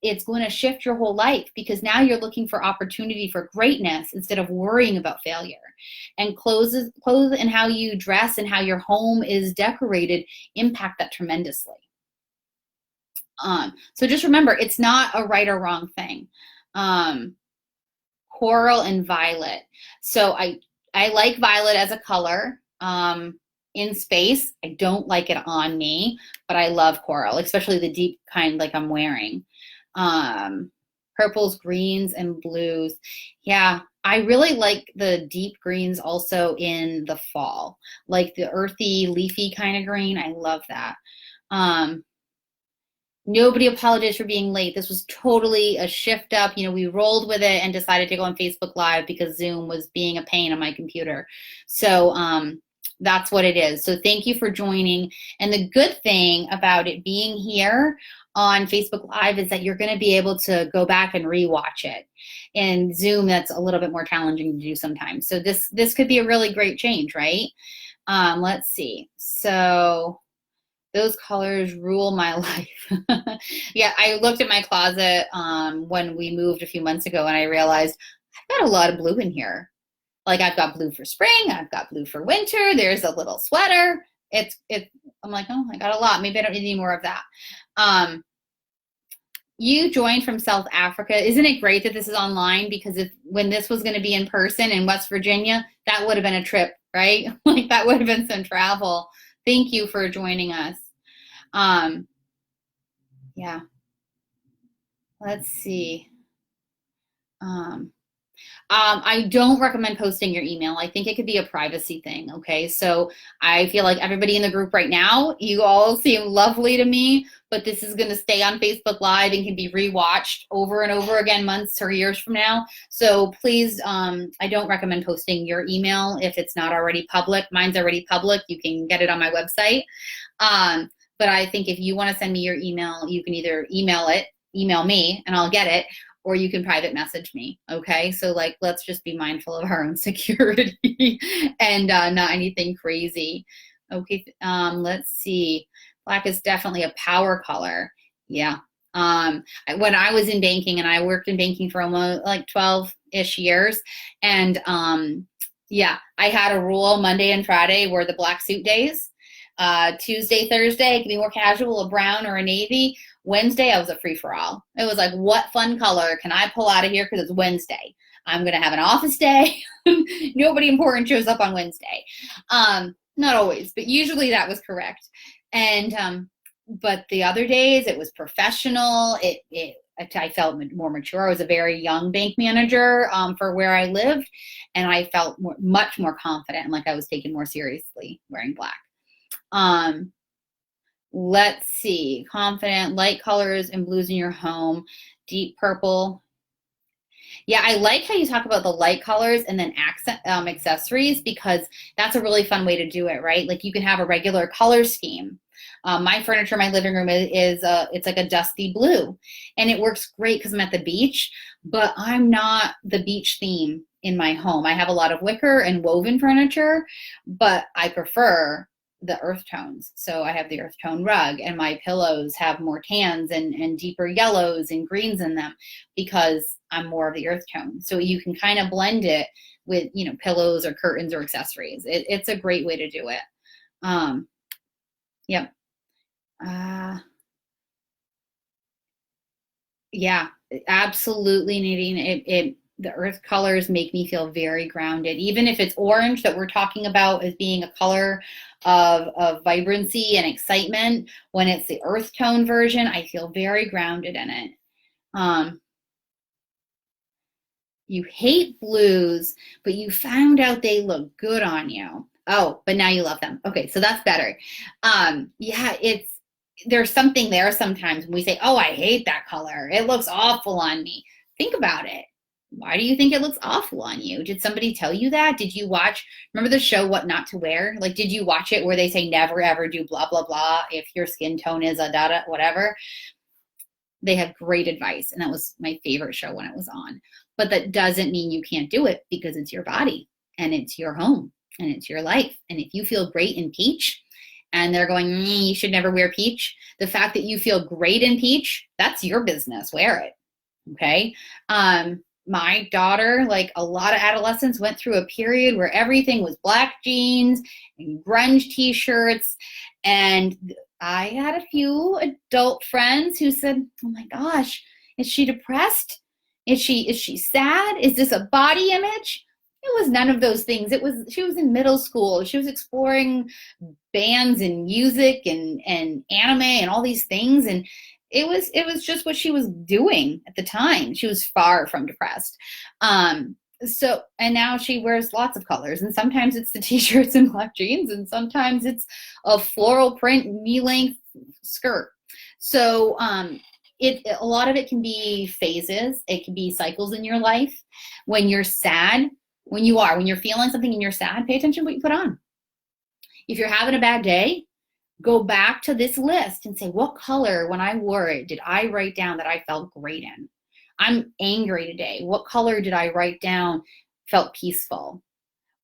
It's going to shift your whole life, because now you're looking for opportunity for greatness instead of worrying about failure. And clothes and how you dress and how your home is decorated impact that tremendously. So just remember, it's not a right or wrong thing. Coral and violet. So I like violet as a color. In space, I don't like it on me, but I love coral, especially the deep kind like I'm wearing. Purples, greens, and blues. Yeah, I really like the deep greens also in the fall, like the earthy, leafy kind of green. I love that. Nobody apologized for being late. This was totally a shift up. We rolled with it and decided to go on Facebook Live because Zoom was being a pain on my computer. So that's what it is. So thank you for joining. And the good thing about it being here on Facebook Live is that you're going to be able to go back and rewatch it. In Zoom, that's a little bit more challenging to do sometimes. So this could be a really great change, right? Let's see. So those colors rule my life. Yeah, I looked at my closet when we moved a few months ago, and I realized I've got a lot of blue in here. Like, I've got blue for spring, I've got blue for winter, there's a little sweater. I'm like, oh, I got a lot. Maybe I don't need any more of that. You joined from South Africa. Isn't it great that this is online? Because when this was going to be in person in West Virginia, that would have been a trip, right? Like, that would have been some travel. Thank you for joining us. Yeah. Let's see. I don't recommend posting your email. I think it could be a privacy thing, okay? So I feel like everybody in the group right now, you all seem lovely to me, but this is going to stay on Facebook Live and can be rewatched over and over again months or years from now. So please, I don't recommend posting your email if it's not already public. Mine's already public. You can get it on my website. But I think if you want to send me your email, you can either email me and I'll get it, or you can private message me, okay? So, like, let's just be mindful of our own security and not anything crazy. Okay, let's see. Black is definitely a power color. Yeah. When I was in banking, and I worked in banking for almost like 12-ish years, and yeah, I had a rule: Monday and Friday were the black suit days. Tuesday, Thursday, it could be more casual, a brown or a navy. Wednesday, I was a free-for-all. It was like, what fun color can I pull out of here because it's Wednesday? I'm going to have an office day. Nobody important shows up on Wednesday. Not always, but usually that was correct. And but the other days it was professional. I felt more mature. I was a very young bank manager for where I lived, and I felt much more confident and like I was taken more seriously wearing black. Let's see, confident, light colors and blues in your home, deep purple. Yeah, I like how you talk about the light colors and then accent accessories, because that's a really fun way to do it, right? Like you can have a regular color scheme. My furniture in my living room is it's like a dusty blue, and it works great because I'm at the beach, but I'm not the beach theme in my home. I have a lot of wicker and woven furniture, but I prefer the earth tones. So I have the earth tone rug, and my pillows have more tans and deeper yellows and greens in them because I'm more of the earth tone. So you can kind of blend it with, you know, pillows or curtains or accessories. It's a great way to do it. Yep. Yeah, absolutely, Nadine. The earth colors make me feel very grounded. Even if it's orange that we're talking about as being a color of vibrancy and excitement, when it's the earth tone version, I feel very grounded in it. You hate blues, but you found out they look good on you. Oh, but now you love them. Okay, so that's better. Yeah, there's something there sometimes when we say, oh, I hate that color. It looks awful on me. Think about it. Why do you think it looks awful on you? Did somebody tell you that? Did you remember the show What Not to Wear? Like, did you watch it where they say never ever do blah, blah, blah if your skin tone is a da, da, whatever? They have great advice, and that was my favorite show when it was on. But that doesn't mean you can't do it, because it's your body and it's your home and it's your life. And if you feel great in peach and they're going, you should never wear peach, the fact that you feel great in peach, that's your business. Wear it. Okay. My daughter, like a lot of adolescents, went through a period where everything was black jeans and grunge t-shirts. And I had a few adult friends who said, oh my gosh, is she depressed? Is she sad? Is this a body image? It was none of those things. She was in middle school. She was exploring bands and music and anime and all these things. And it was just what she was doing at the time. She was far from depressed. And now she wears lots of colors, and sometimes it's the t-shirts and black jeans, and sometimes it's a floral print knee-length skirt. So a lot of it can be phases. It can be cycles in your life. When you're sad, when you're feeling something and you're sad, pay attention to what you put on. If you're having a bad day, go back to this list and say, what color, when I wore it, did I write down that I felt great in? I'm angry today. What color did I write down felt peaceful?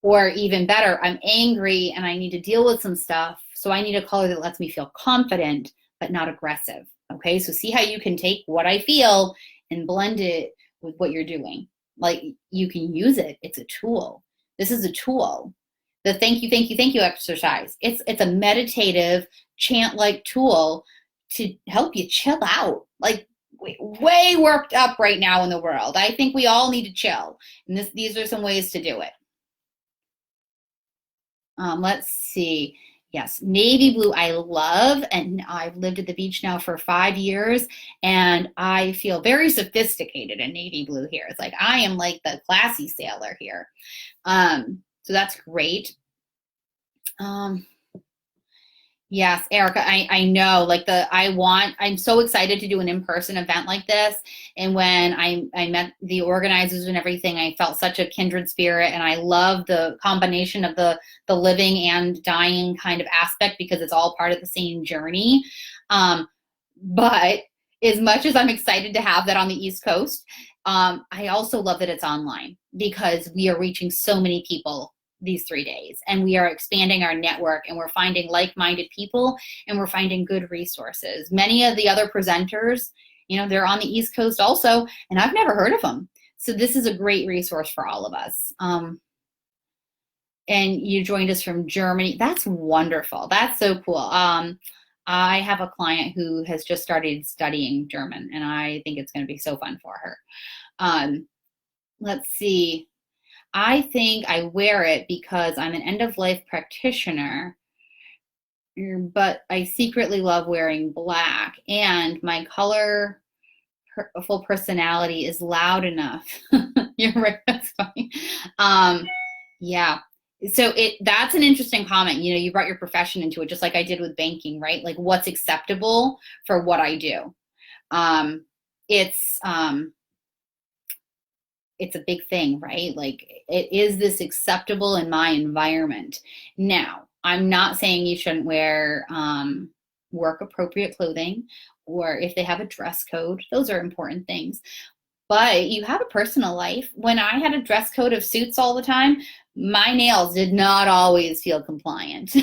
Or even better, I'm angry and I need to deal with some stuff, so I need a color that lets me feel confident but not aggressive. Okay, so see how you can take what I feel and blend it with what you're doing. Like, you can use it. It's a tool. This is a tool. The thank you exercise. It's a meditative chant-like tool to help you chill out. Like, way worked up right now in the world. I think we all need to chill. And these are some ways to do it. Let's see. Yes, navy blue I love, and I've lived at the beach now for 5 years, and I feel very sophisticated in navy blue here. It's like I am like the classy sailor here. So that's great. Yes, Erica, I know, like I'm so excited to do an in-person event like this. And when I met the organizers and everything, I felt such a kindred spirit, and I love the combination of the living and dying kind of aspect, because it's all part of the same journey. But as much as I'm excited to have that on the East Coast, I also love that it's online, because we are reaching so many people these 3 days, and we are expanding our network, and we're finding like-minded people, and we're finding good resources. Many of the other presenters You know, they're on the East Coast also, and I've never heard of them. So this is a great resource for all of us. And you joined us from Germany. That's wonderful. That's so cool. I have a client who has just started studying German, and I think it's going to be so fun for her. Let's see. I think I wear it because I'm an end-of-life practitioner, but I secretly love wearing black, and my colorful personality is loud enough. You're right. That's funny. Yeah. So that's an interesting comment. You know, you brought your profession into it, just like I did with banking, right? Like what's acceptable for what I do. It's a big thing, right? Like, is this acceptable in my environment? Now, I'm not saying you shouldn't wear work appropriate clothing, or if they have a dress code, those are important things. But you have a personal life. When I had a dress code of suits all the time, my nails did not always feel compliant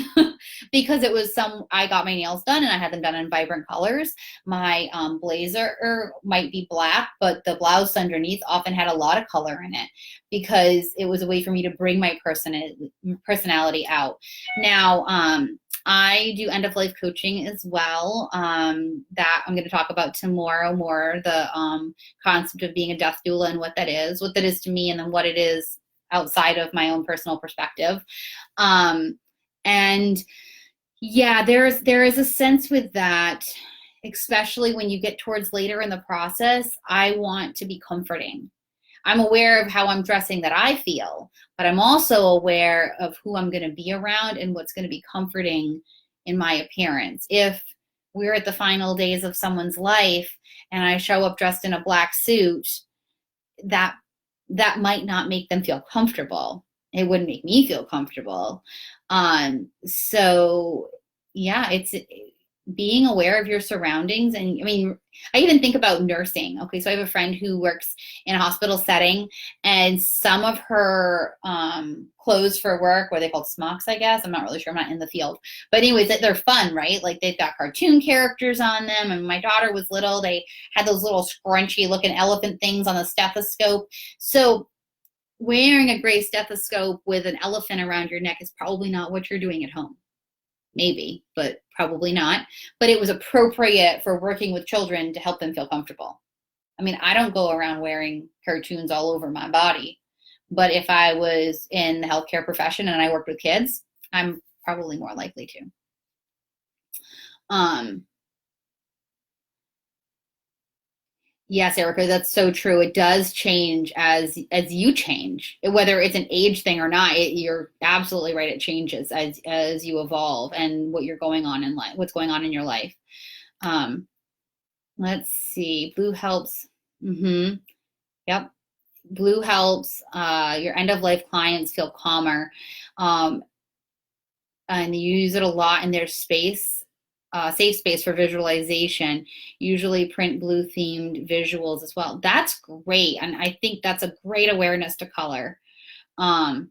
because it was I got my nails done and I had them done in vibrant colors. My blazer might be black, but the blouse underneath often had a lot of color in it because it was a way for me to bring my personality out. Now, I do end-of-life coaching as well, that I'm going to talk about tomorrow more, the concept of being a death doula and what that is to me, and then what it is outside of my own personal perspective. And yeah, there is a sense with that, especially when you get towards later in the process. I want to be comforting. I'm aware of how I'm dressing that I feel, but I'm also aware of who I'm going to be around and what's going to be comforting in my appearance. If we're at the final days of someone's life and I show up dressed in a black suit, that might not make them feel comfortable. It wouldn't make me feel comfortable. So yeah, it's being aware of your surroundings. And I mean, I even think about nursing. Okay, so I have a friend who works in a hospital setting, and some of her clothes for work, what they call smocks, I guess. I'm not really sure. I'm not in the field. But anyways, they're fun, right? Like they've got cartoon characters on them. And my daughter was little. They had those little scrunchy looking elephant things on the stethoscope. So wearing a gray stethoscope with an elephant around your neck is probably not what you're doing at home. Maybe, but probably not. But it was appropriate for working with children to help them feel comfortable. I mean, I don't go around wearing cartoons all over my body, but if I was in the healthcare profession and I worked with kids, I'm probably more likely to. Yes, Erica, that's so true. It does change as you change, whether it's an age thing or not. You're absolutely right. It changes as you evolve and what you're going on in life, what's going on in your life. Let's see. Blue helps. Yep. Blue helps your end of life clients feel calmer, and you use it a lot in their space. Safe space for visualization, usually print blue themed visuals as well. That's great. And I think that's a great awareness to color. The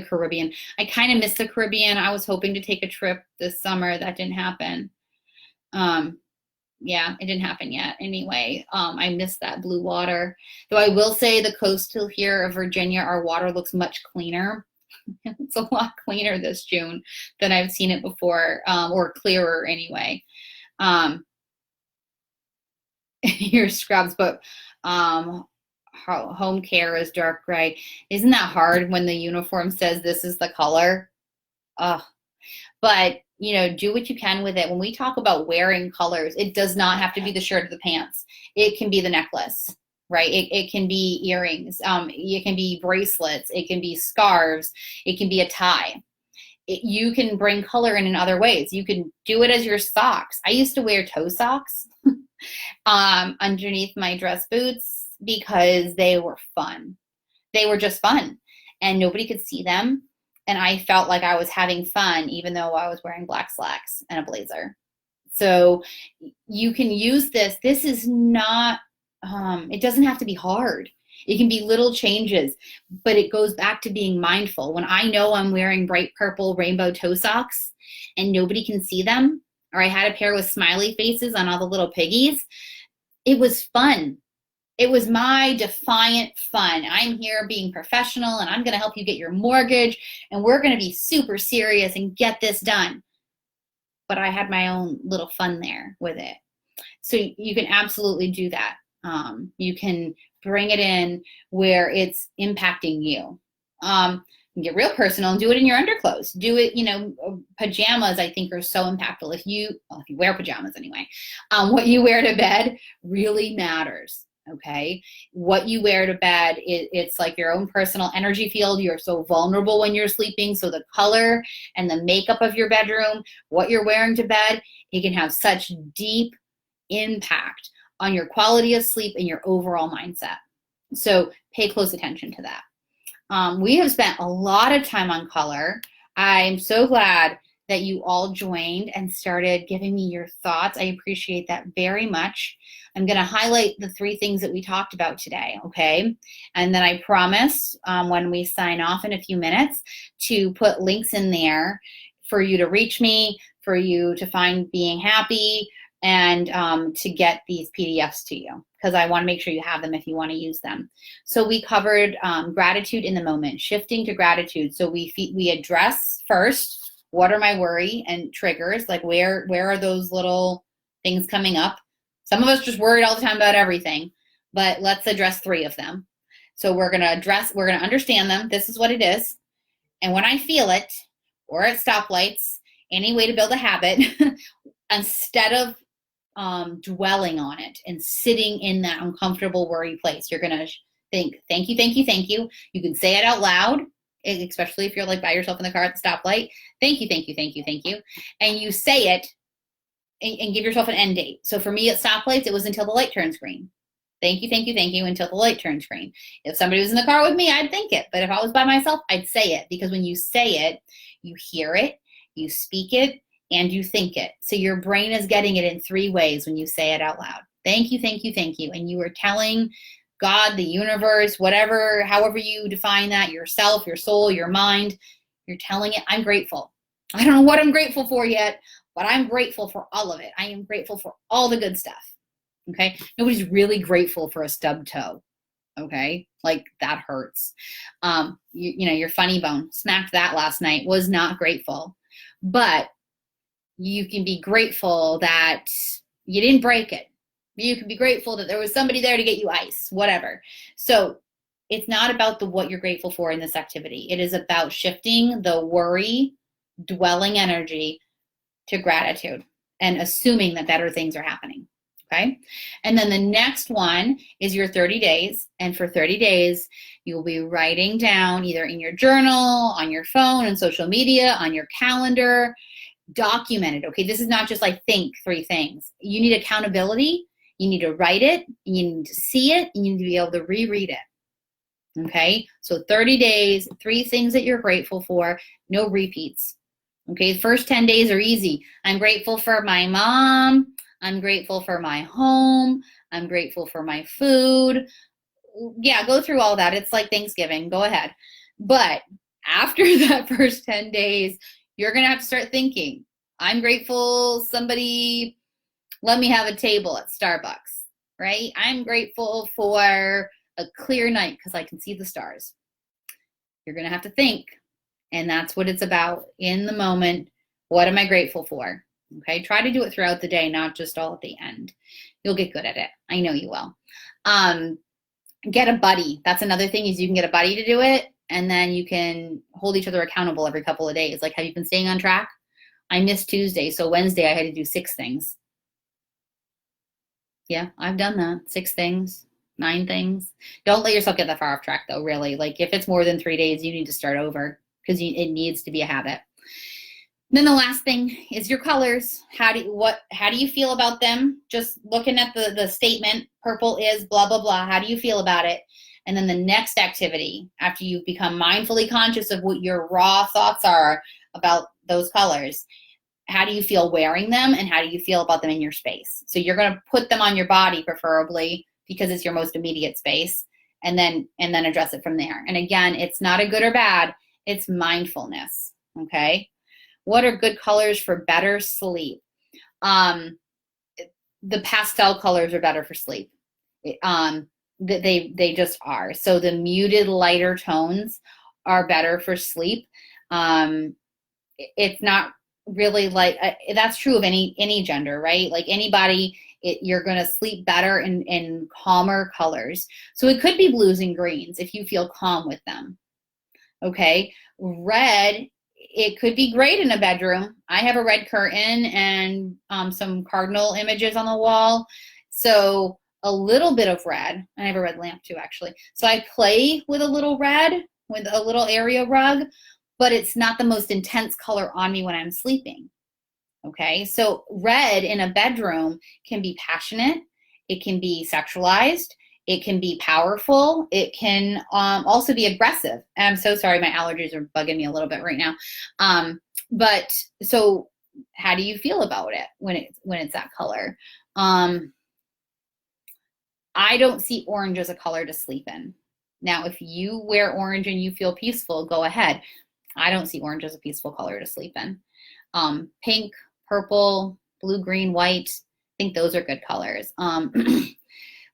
Caribbean. I kind of miss the Caribbean. I was hoping to take a trip this summer. That didn't happen. Yeah, it didn't happen yet. Anyway, I miss that blue water. Though I will say the coastal here of Virginia, our water looks much cleaner. It's a lot cleaner this June than I've seen it before, or clearer anyway. Your scrubs, but home care is dark gray. Isn't that hard when the uniform says this is the color? But you know, do what you can with it. When we talk about wearing colors, it does not have to be the shirt or the pants. It can be the necklace. Right? It can be earrings. It can be bracelets. It can be scarves. It can be a tie. You can bring color in other ways. You can do it as your socks. I used to wear toe socks underneath my dress boots because they were fun. They were just fun, and nobody could see them. And I felt like I was having fun, even though I was wearing black slacks and a blazer. So you can use this. This is not it doesn't have to be hard. It can be little changes, but it goes back to being mindful. When I know I'm wearing bright purple rainbow toe socks and nobody can see them, or I had a pair with smiley faces on all the little piggies. It was fun. It was my defiant fun. I'm here being professional and I'm going to help you get your mortgage and we're going to be super serious and get this done. But I had my own little fun there with it. So you can absolutely do that. You can bring it in where it's impacting you. You get real personal and do it in your underclothes. Do it, pajamas I think are so impactful. If you wear pajamas anyway, what you wear to bed really matters. Okay. What you wear to bed, it's like your own personal energy field. You're so vulnerable when you're sleeping. So the color and the makeup of your bedroom, what you're wearing to bed, it can have such deep impact on your quality of sleep and your overall mindset. So pay close attention to that. We have spent a lot of time on color. I'm so glad that you all joined and started giving me your thoughts. I appreciate that very much. I'm going to highlight the 3 things that we talked about today, okay? And then I promise when we sign off in a few minutes to put links in there for you to reach me, for you to find Being Happy, and to get these PDFs to you, because I want to make sure you have them if you want to use them. So we covered gratitude in the moment, shifting to gratitude. So we address first, what are my worry and triggers? Like where are those little things coming up? Some of us just worried all the time about everything, but let's address 3 of them. So we're going to understand them. This is what it is. And when I feel it, or at stoplights, any way to build a habit, instead of dwelling on it and sitting in that uncomfortable worry place, you're going to think, thank you, thank you, thank you. You can say it out loud, especially if you're like by yourself in the car at the stoplight. Thank you, thank you, thank you, thank you. And you say it and give yourself an end date. So for me at stoplights, it was until the light turns green. Thank you, thank you, thank you, until the light turns green. If somebody was in the car with me, I'd think it. But if I was by myself, I'd say it. Because when you say it, you hear it, you speak it, and you think it. So your brain is getting it in 3 ways when you say it out loud. Thank you, thank you, thank you. And you are telling God, the universe, whatever, however you define that, yourself, your soul, your mind, you're telling it, I'm grateful. I don't know what I'm grateful for yet, but I'm grateful for all of it. I am grateful for all the good stuff. Okay? Nobody's really grateful for a stubbed toe. Okay? Like that hurts. Your funny bone, smacked that last night, was not grateful. But you can be grateful that you didn't break it. You can be grateful that there was somebody there to get you ice, whatever. So it's not about what you're grateful for in this activity. It is about shifting the worry, dwelling energy to gratitude and assuming that better things are happening. Okay. And then the next one is your 30 days. And for 30 days, you'll be writing down either in your journal, on your phone, and social media, on your calendar, documented. Okay. This is not just like think 3 things. You need accountability. You need to write it. You need to see it. And you need to be able to reread it. Okay. So 30 days, 3 things that you're grateful for, no repeats. Okay. The first 10 days are easy. I'm grateful for my mom. I'm grateful for my home. I'm grateful for my food. Yeah, go through all that. It's like Thanksgiving. Go ahead. But after that first 10 days, you're going to have to start thinking, I'm grateful somebody let me have a table at Starbucks, right? I'm grateful for a clear night because I can see the stars. You're going to have to think. And that's what it's about in the moment. What am I grateful for? Okay, try to do it throughout the day, not just all at the end. You'll get good at it. I know you will. Get a buddy. That's another thing, is you can get a buddy to do it, and then you can hold each other accountable every couple of days. Like, have you been staying on track? I missed Tuesday, so Wednesday I had to do 6 things. Yeah, I've done that. 6 things, 9 things. Don't let yourself get that far off track, though, really. Like, if it's more than 3 days, you need to start over because it needs to be a habit. Then the last thing is your colors. How do you feel about them? Just looking at the statement, purple is blah, blah, blah. How do you feel about it? And then the next activity, after you become mindfully conscious of what your raw thoughts are about those colors, how do you feel wearing them, and how do you feel about them in your space? So you're going to put them on your body, preferably, because it's your most immediate space, and then address it from there. And again, it's not a good or bad. It's mindfulness, okay? What are good colors for better sleep? The pastel colors are better for sleep. They just are. So the muted, lighter tones are better for sleep. It's not really like that's true of any gender, right? Like anybody, you're going to sleep better in calmer colors. So it could be blues and greens if you feel calm with them. Okay, red, it could be great in a bedroom. I have a red curtain and some cardinal images on the wall. So a little bit of red, and I have a red lamp too, actually. So I play with a little red, with a little area rug, but it's not the most intense color on me when I'm sleeping. Okay, so red in a bedroom can be passionate, it can be sexualized, it can be powerful, it can also be aggressive. I'm so sorry, my allergies are bugging me a little bit right now. But so how do you feel about it when it's that color? I don't see orange as a color to sleep in. Now, if you wear orange and you feel peaceful, go ahead. I don't see orange as a peaceful color to sleep in. Pink, purple, blue, green, white, I think those are good colors.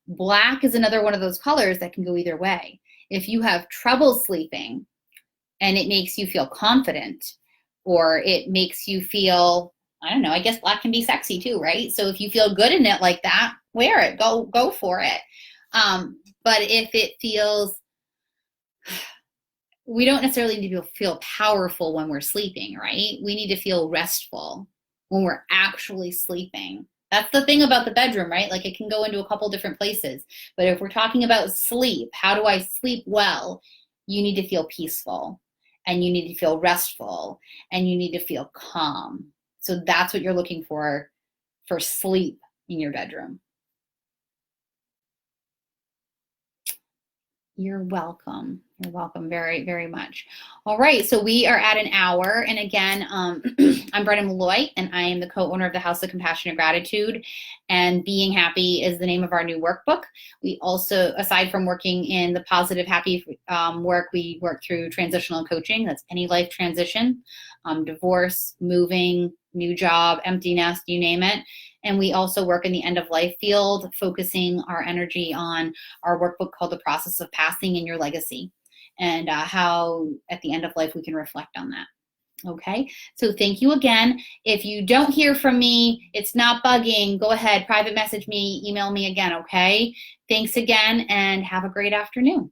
Black is another one of those colors that can go either way. If you have trouble sleeping and it makes you feel confident, or it makes you feel, I don't know, I guess black can be sexy too, right? So if you feel good in it like that, wear it, go for it. But if it feels, we don't necessarily need to feel powerful when we're sleeping, right? We need to feel restful when we're actually sleeping. That's the thing about the bedroom, right? Like it can go into a couple different places. But if we're talking about sleep, how do I sleep well? You need to feel peaceful, and you need to feel restful, and you need to feel calm. So that's what you're looking for sleep in your bedroom. You're welcome. You're welcome very, very much. All right, so we are at an hour. And again, I'm Brennyn Malloy, and I am the co-owner of the House of Compassionate Gratitude. And Being Happy is the name of our new workbook. We also, aside from working in the positive, happy work, we work through transitional coaching. That's any life transition, divorce, moving, new job, empty nest, you name it. And we also work in the end of life field, focusing our energy on our workbook called The Process of Passing and Your Legacy, and how at the end of life we can reflect on that. Okay, so thank you again. If you don't hear from me, it's not bugging, go ahead, private message me, email me again, okay? Thanks again, and have a great afternoon.